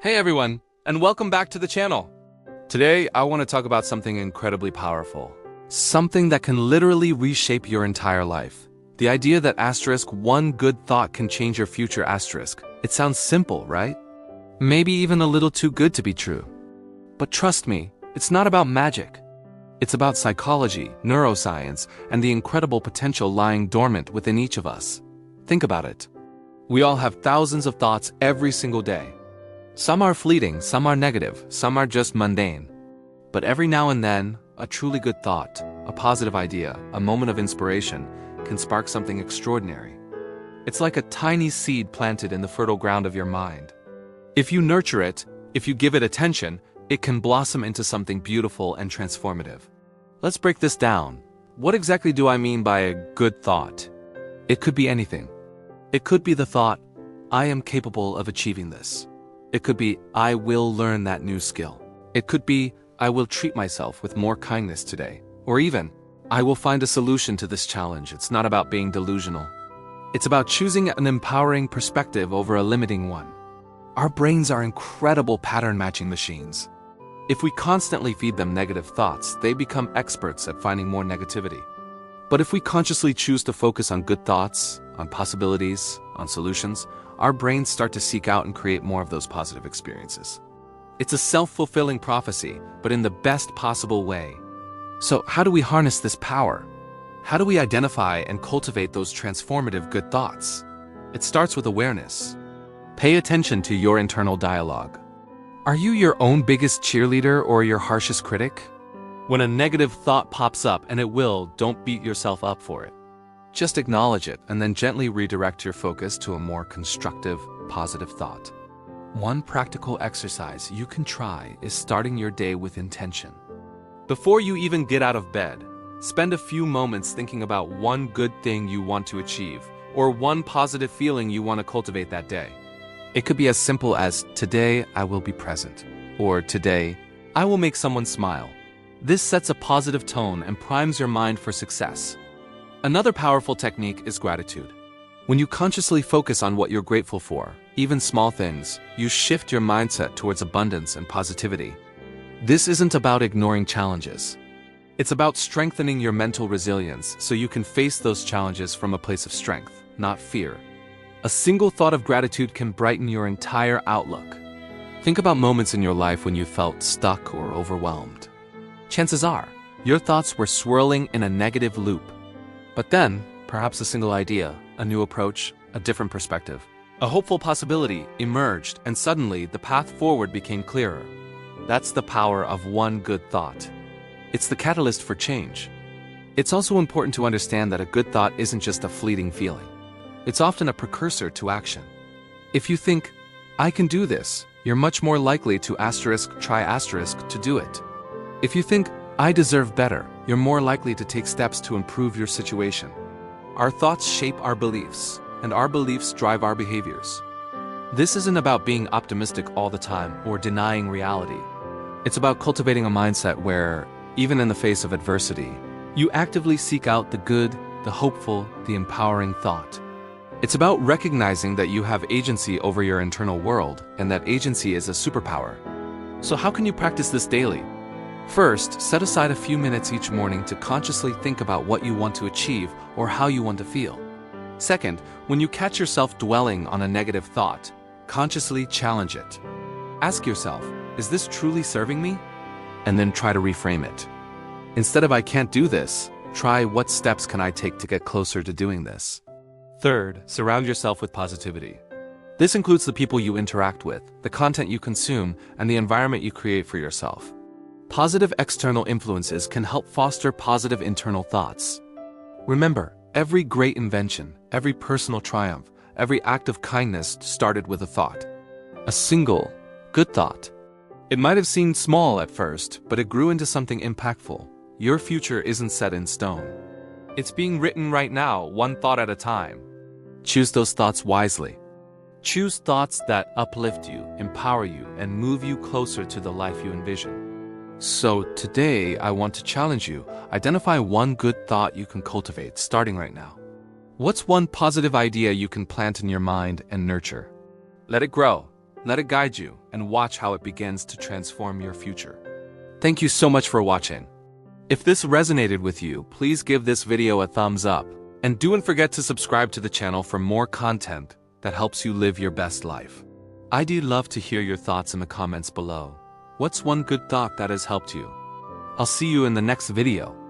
Hey everyone, and welcome back to the channel. Today, I want to talk about something incredibly powerful. Something that can literally reshape your entire life. The idea that one good thought can change your future . It sounds simple, right? Maybe even a little too good to be true. But trust me, it's not about magic. It's about psychology, neuroscience, and the incredible potential lying dormant within each of us. Think about it. We all have thousands of thoughts every single day. Some are fleeting, some are negative, some are just mundane. But every now and then, a truly good thought, a positive idea, a moment of inspiration, can spark something extraordinary. It's like a tiny seed planted in the fertile ground of your mind. If you nurture it, if you give it attention, it can blossom into something beautiful and transformative. Let's break this down. What exactly do I mean by a good thought? It could be anything. It could be the thought, I am capable of achieving this. It could be, I will learn that new skill. It could be, I will treat myself with more kindness today. Or even, I will find a solution to this challenge. It's not about being delusional. It's about choosing an empowering perspective over a limiting one. Our brains are incredible pattern-matching machines. If we constantly feed them negative thoughts, they become experts at finding more negativity. But if we consciously choose to focus on good thoughts, on possibilities, on solutions, our brains start to seek out and create more of those positive experiences. It's a self-fulfilling prophecy, but in the best possible way. So how do we harness this power? How do we identify and cultivate those transformative good thoughts? It starts with awareness. Pay attention to your internal dialogue. Are you your own biggest cheerleader or your harshest critic? When a negative thought pops up, and it will, don't beat yourself up for it. Just acknowledge it and then gently redirect your focus to a more constructive, positive thought. One practical exercise you can try is starting your day with intention. Before you even get out of bed, spend a few moments thinking about one good thing you want to achieve or one positive feeling you want to cultivate that day. It could be as simple as, today I will be present, or today I will make someone smile. This sets a positive tone and primes your mind for success. Another powerful technique is gratitude. When you consciously focus on what you're grateful for, even small things, you shift your mindset towards abundance and positivity. This isn't about ignoring challenges. It's about strengthening your mental resilience so you can face those challenges from a place of strength, not fear. A single thought of gratitude can brighten your entire outlook. Think about moments in your life when you felt stuck or overwhelmed. Chances are, your thoughts were swirling in a negative loop. But then, perhaps a single idea, a new approach, a different perspective, a hopeful possibility emerged, and suddenly the path forward became clearer. That's the power of one good thought. It's the catalyst for change. It's also important to understand that a good thought isn't just a fleeting feeling. It's often a precursor to action. If you think, I can do this, you're much more likely to try to do it. If you think, I deserve better, you're more likely to take steps to improve your situation. Our thoughts shape our beliefs, and our beliefs drive our behaviors. This isn't about being optimistic all the time or denying reality. It's about cultivating a mindset where, even in the face of adversity, you actively seek out the good, the hopeful, the empowering thought. It's about recognizing that you have agency over your internal world, and that agency is a superpower. So how can you practice this daily? First, set aside a few minutes each morning to consciously think about what you want to achieve or how you want to feel. Second, when you catch yourself dwelling on a negative thought, consciously challenge it. Ask yourself, is this truly serving me? And then try to reframe it. Instead of I can't do this, try what steps can I take to get closer to doing this. Third, surround yourself with positivity. This includes the people you interact with, the content you consume, and the environment you create for yourself. Positive external influences can help foster positive internal thoughts. Remember, every great invention, every personal triumph, every act of kindness started with a thought. A single, good thought. It might have seemed small at first, but it grew into something impactful. Your future isn't set in stone. It's being written right now, one thought at a time. Choose those thoughts wisely. Choose thoughts that uplift you, empower you, and move you closer to the life you envision. So today, I want to challenge you. Identify one good thought you can cultivate, starting right now. What's one positive idea you can plant in your mind and nurture? Let it grow. Let it guide you and watch how it begins to transform your future. Thank you so much for watching. If this resonated with you, please give this video a thumbs up. And don't forget to subscribe to the channel for more content that helps you live your best life. I'd love to hear your thoughts in the comments below. What's one good thought that has helped you? I'll see you in the next video.